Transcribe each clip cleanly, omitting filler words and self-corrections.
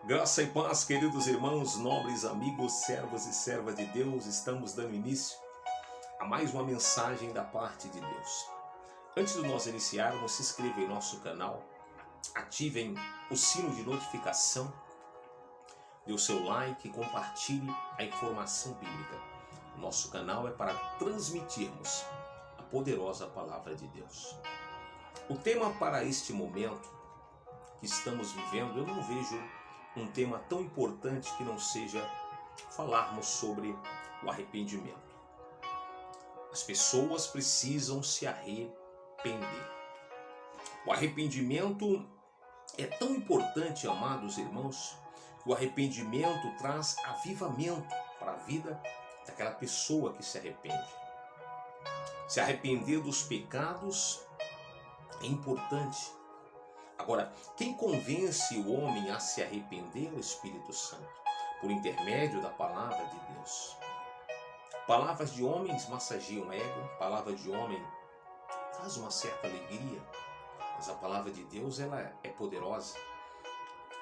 Graça e paz, queridos irmãos, nobres amigos, servos e servas de Deus, estamos dando início a mais uma mensagem da parte de Deus. Antes de nós iniciarmos, se inscreva em nosso canal, ativem o sino de notificação, dê o seu like e compartilhe a informação bíblica. Nosso canal é para transmitirmos a poderosa palavra de Deus. O tema para este momento que estamos vivendo, eu não vejo um tema tão importante que não seja falarmos sobre o arrependimento. As pessoas precisam se arrepender. O arrependimento é tão importante, amados irmãos, que o arrependimento traz avivamento para a vida daquela pessoa que se arrepende. Se arrepender dos pecados é importante. Agora, quem convence o homem a se arrepender é o Espírito Santo, por intermédio da palavra de Deus. Palavras de homens massageiam o ego, palavra de homem traz uma certa alegria, mas a palavra de Deus ela é poderosa,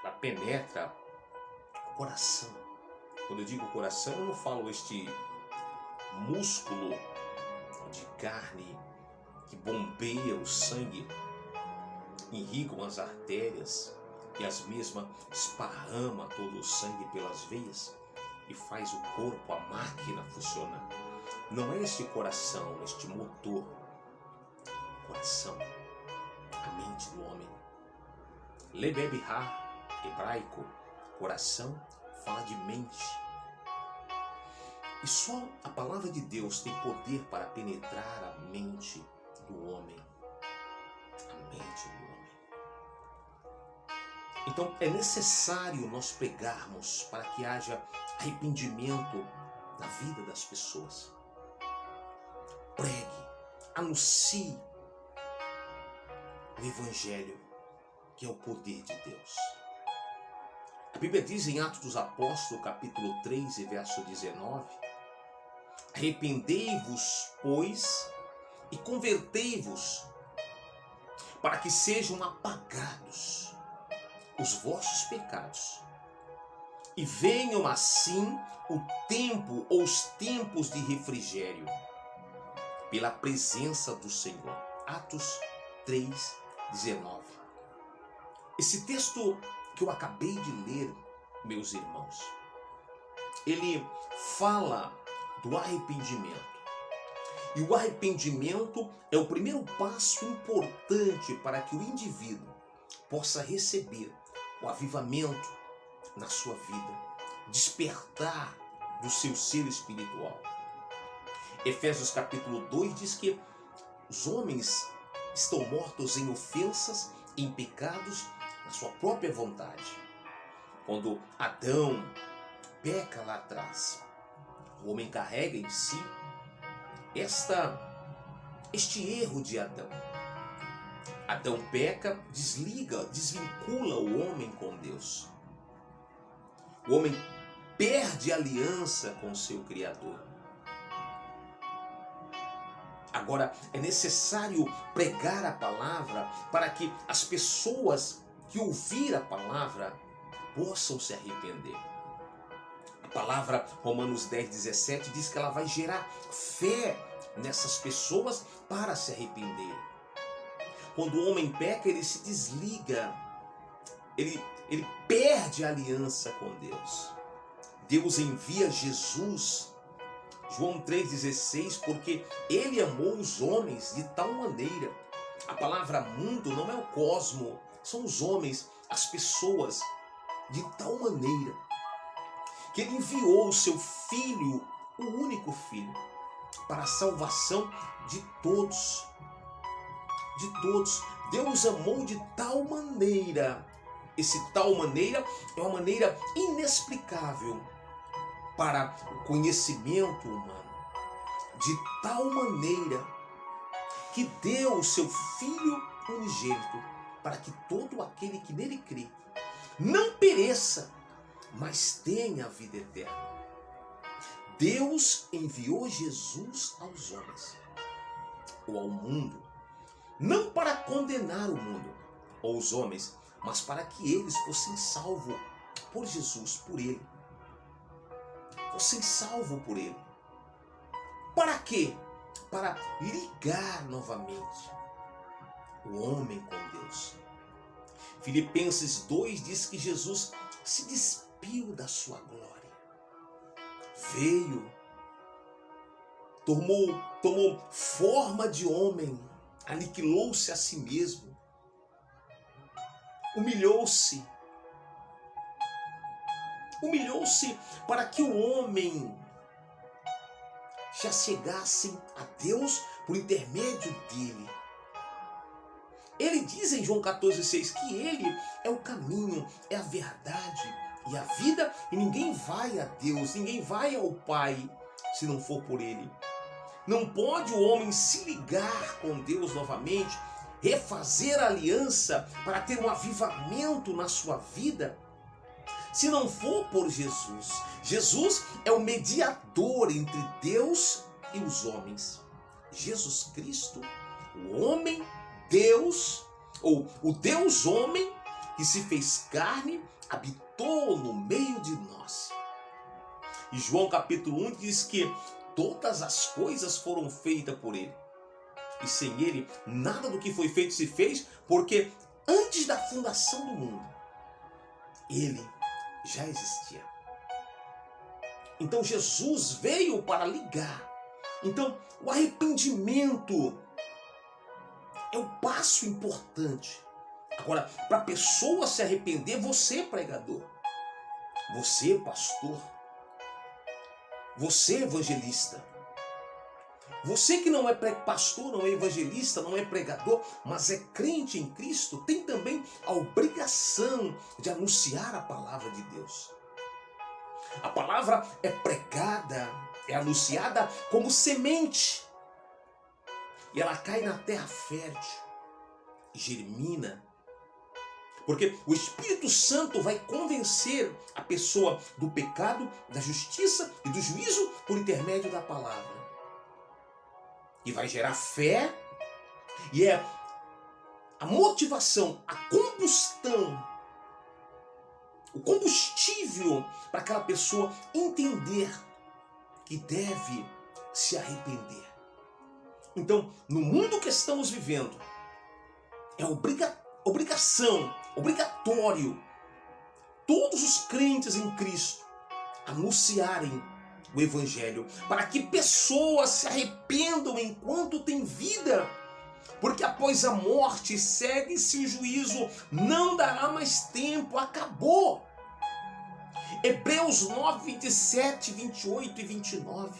ela penetra o coração. Quando eu digo coração, eu não falo este músculo de carne que bombeia o sangue, irrigam as artérias e as mesmas esparrama todo o sangue pelas veias e faz o corpo, a máquina funcionar. Não é este coração, este motor. O coração, a mente do homem. Lebeb Ha, hebraico, coração, fala de mente. E só a palavra de Deus tem poder para penetrar a mente do homem. A mente do homem. Então é necessário nós pregarmos para que haja arrependimento na vida das pessoas. Pregue, anuncie o Evangelho, que é o poder de Deus. A Bíblia diz em Atos dos Apóstolos, capítulo 3 e verso 19: arrependei-vos, pois, e convertei-vos, para que sejam apagados os vossos pecados, e venham assim o tempo ou os tempos de refrigério, pela presença do Senhor. Atos 3, 19. Esse texto que eu acabei de ler, meus irmãos, ele fala do arrependimento. E o arrependimento é o primeiro passo importante para que o indivíduo possa receber o avivamento na sua vida, despertar do seu ser espiritual. Efésios capítulo 2 diz que os homens estão mortos em ofensas, em pecados, na sua própria vontade. Quando Adão peca lá atrás, o homem carrega em si este erro de Adão. Adão peca, desvincula o homem com Deus. O homem perde a aliança com o seu Criador. Agora, é necessário pregar a palavra para que as pessoas que ouvir a palavra possam se arrepender. A palavra Romanos 10, 17 diz que ela vai gerar fé nessas pessoas para se arrepender. Quando o homem peca, ele se desliga, ele perde a aliança com Deus. Deus envia Jesus, João 3,16, porque ele amou os homens de tal maneira. A palavra mundo não é o cosmo, são os homens, as pessoas, de tal maneira, que ele enviou o seu Filho, o único Filho, para a salvação de todos. De todos. Deus amou de tal maneira. Esse tal maneira é uma maneira inexplicável para o conhecimento humano. De tal maneira que deu o seu Filho unigênito, para que todo aquele que nele crê não pereça, mas tenha a vida eterna. Deus enviou Jesus aos homens, ou ao mundo, não para condenar o mundo ou os homens, mas para que eles fossem salvos por Jesus, por Ele. Você é salvo por Ele. Para quê? Para ligar novamente o homem com Deus. Filipenses 2 diz que Jesus se despiu da sua glória. Veio, tomou forma de homem, aniquilou-se a si mesmo, humilhou-se para que o homem já chegasse a Deus por intermédio dele. Ele diz em João 14,6 que ele é o caminho, é a verdade e a vida, e ninguém vai a Deus, ninguém vai ao Pai se não for por ele. Não pode o homem se ligar com Deus novamente, refazer a aliança para ter um avivamento na sua vida, se não for por Jesus. Jesus é o mediador entre Deus e os homens. Jesus Cristo, o homem Deus, ou o Deus homem que se fez carne, habitou no meio de nós. E João capítulo 1 diz que todas as coisas foram feitas por ele. E sem ele, nada do que foi feito se fez, porque antes da fundação do mundo, ele já existia. Então Jesus veio para ligar. Então o arrependimento é um passo importante. Agora, para a pessoa se arrepender, você pregador, você pastor, você evangelista, você que não é pastor, não é evangelista, não é pregador, mas é crente em Cristo, tem também a obrigação de anunciar a palavra de Deus. A palavra é pregada, é anunciada como semente. E ela cai na terra fértil, germina. Porque o Espírito Santo vai convencer a pessoa do pecado, da justiça e do juízo por intermédio da palavra. E vai gerar fé, e é a motivação, a combustão, o combustível para aquela pessoa entender que deve se arrepender. Então, no mundo que estamos vivendo, é obrigatório, todos os crentes em Cristo anunciarem o Evangelho, para que pessoas se arrependam enquanto tem vida, porque após a morte segue-se o juízo, não dará mais tempo, acabou. Hebreus 9, 27, 28 e 29.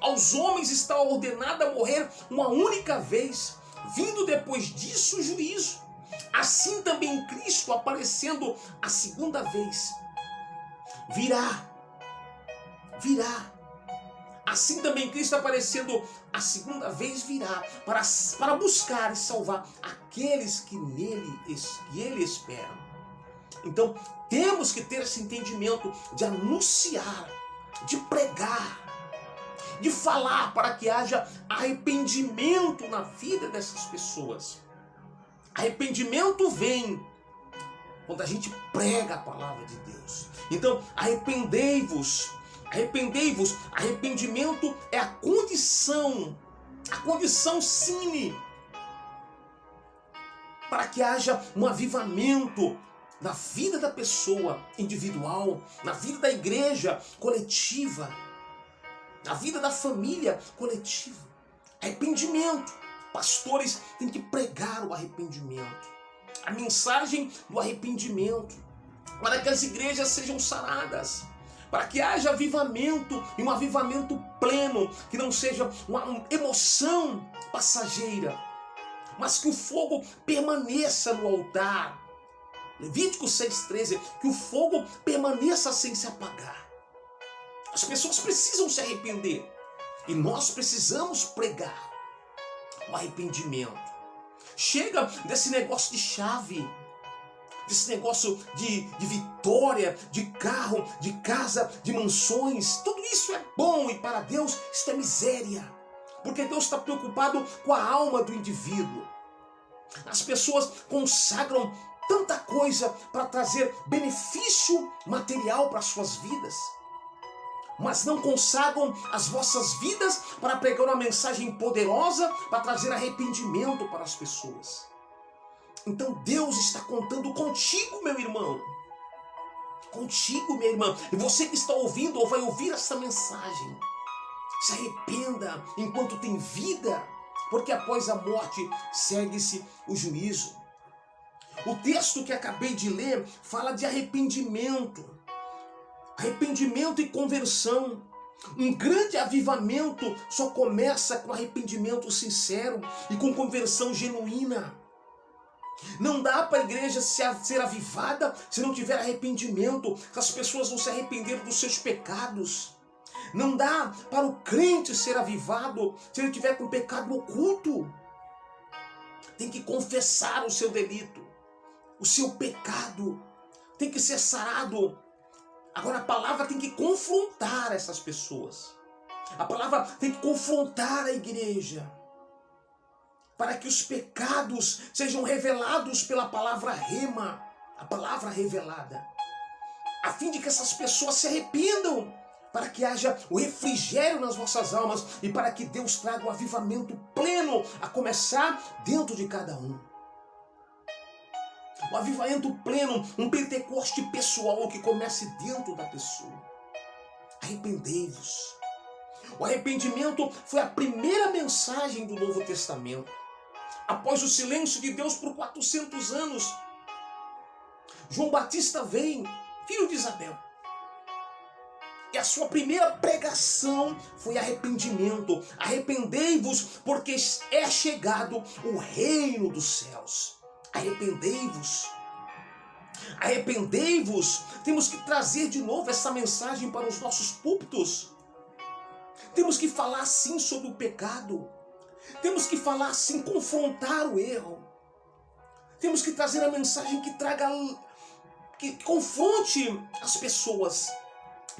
Aos homens está ordenado a morrer uma única vez, vindo depois disso o juízo. Assim também Cristo, aparecendo a segunda vez, virá. Assim também Cristo, aparecendo a segunda vez, virá para buscar e salvar aqueles que ele espera. Então temos que ter esse entendimento de anunciar, de pregar, de falar, para que haja arrependimento na vida dessas pessoas. Arrependimento vem quando a gente prega a palavra de Deus. Então, arrependei-vos. Arrependimento é a condição sine para que haja um avivamento na vida da pessoa individual, na vida da igreja coletiva, na vida da família coletiva. Arrependimento. Pastores têm que pregar o arrependimento, a mensagem do arrependimento, para que as igrejas sejam saradas, para que haja avivamento, e um avivamento pleno, que não seja uma emoção passageira, mas que o fogo permaneça no altar. Levítico 6,13, que o fogo permaneça sem se apagar. As pessoas precisam se arrepender, e nós precisamos pregar o arrependimento. Chega desse negócio de chave, desse negócio de vitória, de carro, de casa, de mansões. Tudo isso é bom, e para Deus isso é miséria, porque Deus está preocupado com a alma do indivíduo. As pessoas consagram tanta coisa para trazer benefício material para as suas vidas, mas não consagram as vossas vidas para pregar uma mensagem poderosa para trazer arrependimento para as pessoas. Então Deus está contando contigo, meu irmão. Contigo, minha irmã. E você que está ouvindo ou vai ouvir essa mensagem, se arrependa enquanto tem vida, porque após a morte segue-se o juízo. O texto que acabei de ler fala de arrependimento. Arrependimento e conversão. Um grande avivamento só começa com arrependimento sincero e com conversão genuína. Não dá para a igreja ser avivada se não tiver arrependimento, se as pessoas não se arrependerem dos seus pecados. Não dá para o crente ser avivado se ele tiver com pecado oculto. Tem que confessar o seu delito, o seu pecado, tem que ser sarado. Agora a palavra tem que confrontar essas pessoas. A palavra tem que confrontar a igreja, para que os pecados sejam revelados pela palavra rema, a palavra revelada, a fim de que essas pessoas se arrependam, para que haja o refrigério nas vossas almas e para que Deus traga o avivamento pleno, a começar dentro de cada um. O avivamento pleno, um Pentecoste pessoal que comece dentro da pessoa. Arrependei-vos. O arrependimento foi a primeira mensagem do Novo Testamento. Após o silêncio de Deus por 400 anos, João Batista vem, filho de Isabel. E a sua primeira pregação foi arrependimento. Arrependei-vos, porque é chegado o reino dos céus. Arrependei-vos. Arrependei-vos. Temos que trazer de novo essa mensagem para os nossos púlpitos. Temos que falar sim sobre o pecado. Temos que falar sim, confrontar o erro. Temos que trazer a mensagem que confronte as pessoas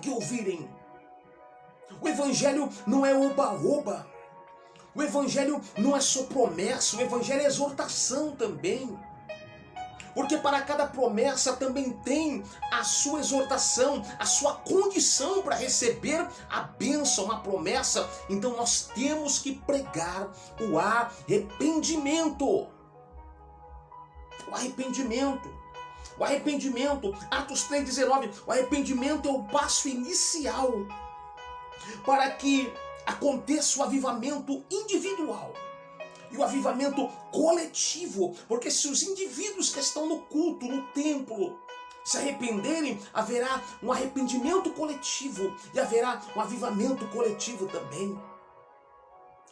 que ouvirem. O evangelho não é oba-oba. O evangelho não é só promessa, o evangelho é exortação também. Porque para cada promessa também tem a sua exortação, a sua condição para receber a bênção, a promessa. Então nós temos que pregar o arrependimento. O arrependimento. O arrependimento, Atos 3,19, o arrependimento é o passo inicial para que aconteça o avivamento individual e o avivamento coletivo, porque se os indivíduos que estão no culto, no templo, se arrependerem, haverá um arrependimento coletivo e haverá um avivamento coletivo também.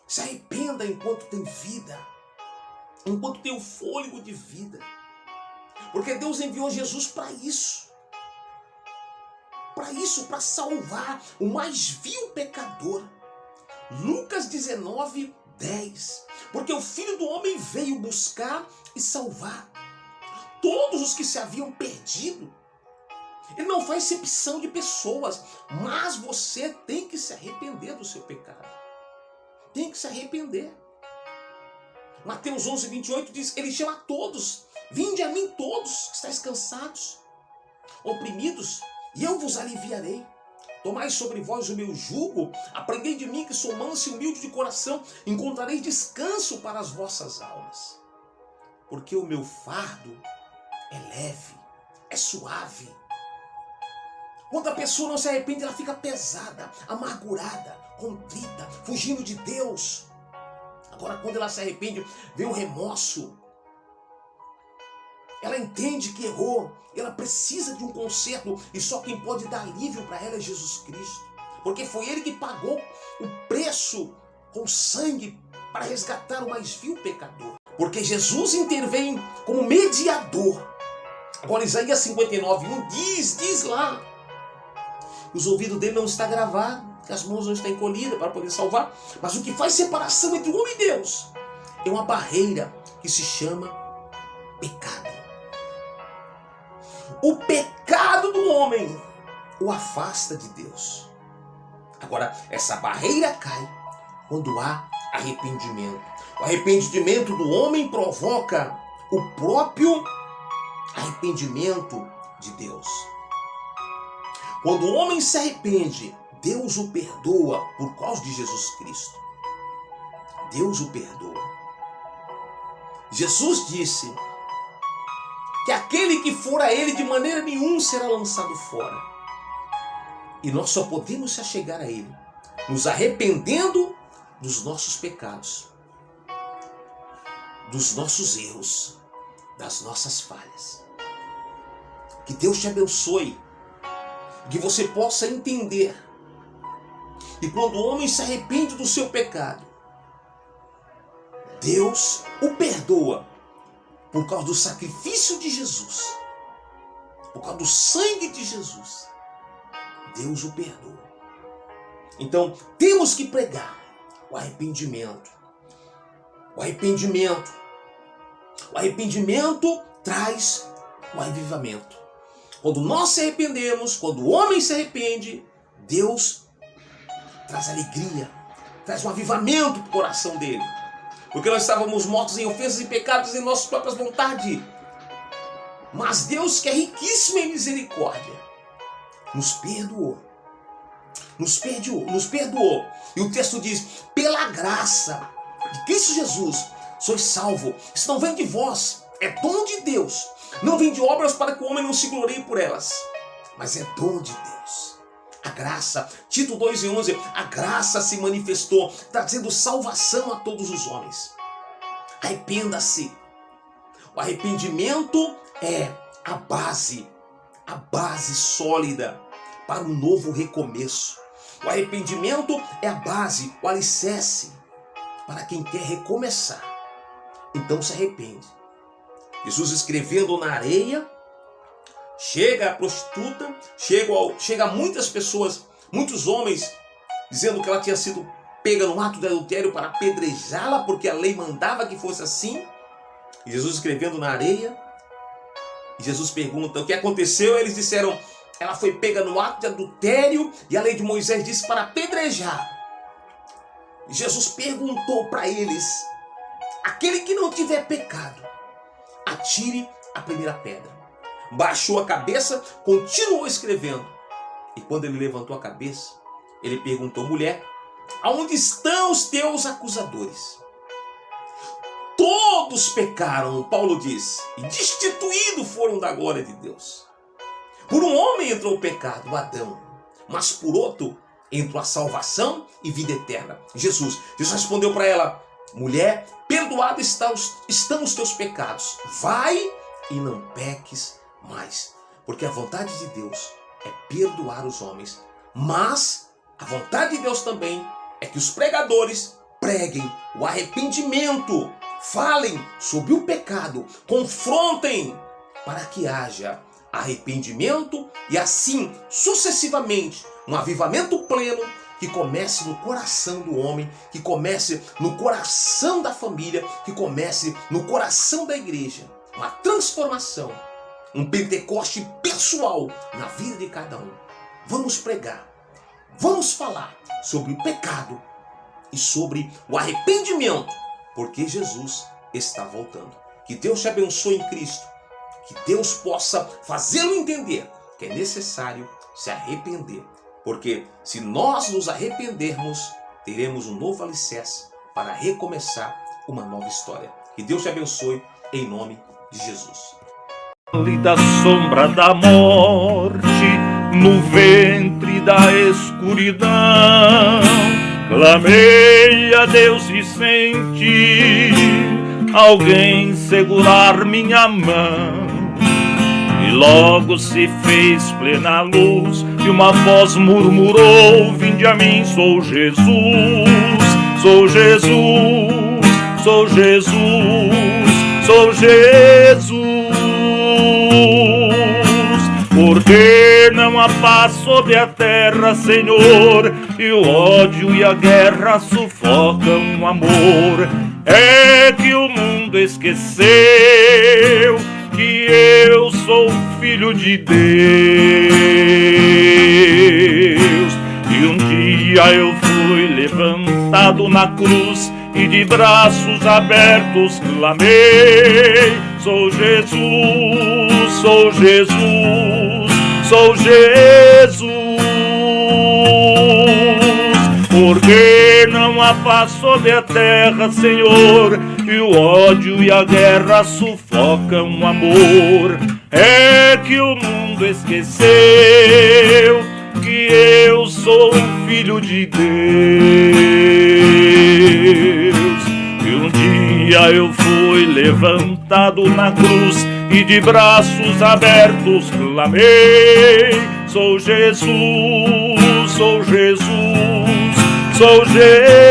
Se arrependa enquanto tem vida, enquanto tem o fôlego de vida, porque Deus enviou Jesus para isso. Para salvar o mais vil pecador. Lucas 19:10. Porque o Filho do Homem veio buscar e salvar todos os que se haviam perdido. Ele não faz acepção de pessoas, mas você tem que se arrepender do seu pecado. Tem que se arrepender. Mateus 11:28 diz, ele chama a todos. Vinde a mim todos que estáis cansados, oprimidos, e eu vos aliviarei. Tomai sobre vós o meu jugo, aprendei de mim que sou manso e humilde de coração, encontrareis descanso para as vossas almas. Porque o meu fardo é leve, é suave. Quando a pessoa não se arrepende, ela fica pesada, amargurada, contrita, fugindo de Deus. Agora, quando ela se arrepende, vem o remorso. Ela entende que errou, ela precisa de um conserto e só quem pode dar alívio para ela é Jesus Cristo. Porque foi Ele que pagou o preço com sangue para resgatar o mais vil pecador. Porque Jesus intervém como mediador. Agora Isaías 59:1 diz lá, os ouvidos dele não estão gravados, que as mãos não estão encolhidas para poder salvar, mas o que faz separação entre o homem e Deus é uma barreira que se chama pecado. O pecado do homem o afasta de Deus. Agora, essa barreira cai quando há arrependimento. O arrependimento do homem provoca o próprio arrependimento de Deus. Quando o homem se arrepende, Deus o perdoa por causa de Jesus Cristo. Deus o perdoa. Jesus disse que aquele que for a ele de maneira nenhuma será lançado fora. E nós só podemos se achegar a ele nos arrependendo dos nossos pecados, dos nossos erros, das nossas falhas. Que Deus te abençoe, que você possa entender. E quando o homem se arrepende do seu pecado, Deus o perdoa por causa do sacrifício de Jesus, por causa do sangue de Jesus. Deus o perdoa. Então, temos que pregar o arrependimento. O arrependimento. O arrependimento traz o avivamento. Quando nós se arrependemos, quando o homem se arrepende, Deus traz alegria, traz um avivamento para o coração dele. Porque nós estávamos mortos em ofensas e pecados em nossas próprias vontades. Mas Deus, que é riquíssimo em misericórdia, nos perdoou. Nos perdoou. E o texto diz, pela graça de Cristo Jesus, sois salvo. Isso não vem de vós, é dom de Deus. Não vem de obras para que o homem não se glorie por elas, mas é dom de Deus. A graça, Tito 2:11, a graça se manifestou, trazendo salvação a todos os homens. Arrependa-se. O arrependimento é a base sólida para um novo recomeço. O arrependimento é a base, o alicerce para quem quer recomeçar. Então se arrepende. Jesus escrevendo na areia, chega a prostituta, chega muitas pessoas, muitos homens, dizendo que ela tinha sido pega no ato de adultério para apedrejá-la, porque a lei mandava que fosse assim. E Jesus escrevendo na areia, e Jesus pergunta o que aconteceu. Eles disseram, ela foi pega no ato de adultério e a lei de Moisés disse para apedrejar. E Jesus perguntou para eles, aquele que não tiver pecado, atire a primeira pedra. Baixou a cabeça, continuou escrevendo. E quando ele levantou a cabeça, ele perguntou, mulher, aonde estão os teus acusadores? Todos pecaram, Paulo diz, e destituídos foram da glória de Deus. Por um homem entrou o pecado, Adão, mas por outro entrou a salvação e vida eterna, Jesus. Jesus respondeu para ela, mulher, perdoados estão os teus pecados. Vai e não peques mais. Porque a vontade de Deus é perdoar os homens. Mas a vontade de Deus também é que os pregadores preguem o arrependimento. Falem sobre o pecado. Confrontem para que haja arrependimento e assim sucessivamente um avivamento pleno que comece no coração do homem, que comece no coração da família, que comece no coração da igreja. Uma transformação, um Pentecoste pessoal na vida de cada um. Vamos pregar, vamos falar sobre o pecado e sobre o arrependimento, porque Jesus está voltando. Que Deus te abençoe em Cristo, que Deus possa fazê-lo entender que é necessário se arrepender. Porque se nós nos arrependermos, teremos um novo alicerce para recomeçar uma nova história. Que Deus te abençoe em nome de Jesus. Da sombra da morte, no ventre da escuridão, clamei a Deus e senti alguém segurar minha mão. E logo se fez plena luz e uma voz murmurou, vinde a mim, sou Jesus, sou Jesus, sou Jesus, sou Jesus. Porque não há paz sobre a terra, Senhor, e o ódio e a guerra sufocam o amor. É que o mundo esqueceu que eu sou filho de Deus. E um dia eu fui levantado na cruz e de braços abertos clamei, sou Jesus, sou Jesus, sou Jesus. Porque não há paz sobre a terra, Senhor, e o ódio e a guerra sufocam o amor. É que o mundo esqueceu que eu sou filho de Deus. E um dia eu fui levantado na cruz e de braços abertos clamei: sou Jesus, sou Jesus, sou Jesus.